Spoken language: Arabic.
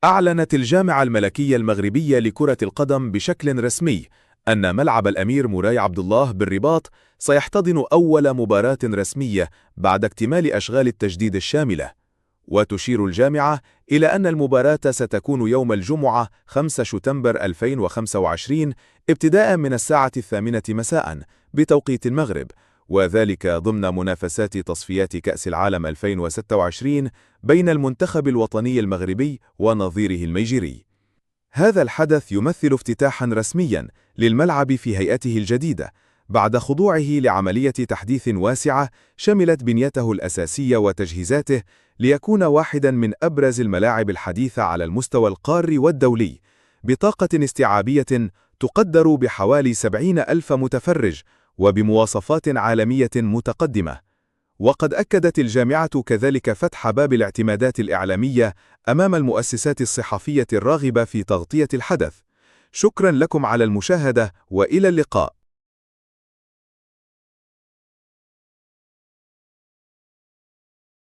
أعلنت الجامعة الملكية المغربية لكرة القدم بشكل رسمي أن ملعب الأمير مولاي عبد الله بالرباط سيحتضن أول مباراة رسمية بعد اكتمال أشغال التجديد الشاملة. وتشير الجامعة إلى أن المباراة ستكون يوم الجمعة 5 شتنبر 2025 ابتداء من الساعة 8 مساء بتوقيت المغرب، وذلك ضمن منافسات تصفيات كأس العالم 2026 بين المنتخب الوطني المغربي ونظيره الميجيري. هذا الحدث يمثل افتتاحا رسميا للملعب في هيئته الجديدة بعد خضوعه لعملية تحديث واسعة شملت بنيته الأساسية وتجهيزاته ليكون واحدا من أبرز الملاعب الحديثة على المستوى القاري والدولي، بطاقة استيعابية تقدر بحوالي 70,000 متفرج وبمواصفات عالمية متقدمة. وقد أكدت الجامعة كذلك فتح باب الاعتمادات الإعلامية أمام المؤسسات الصحفية الراغبة في تغطية الحدث. شكرا لكم على المشاهدة وإلى اللقاء.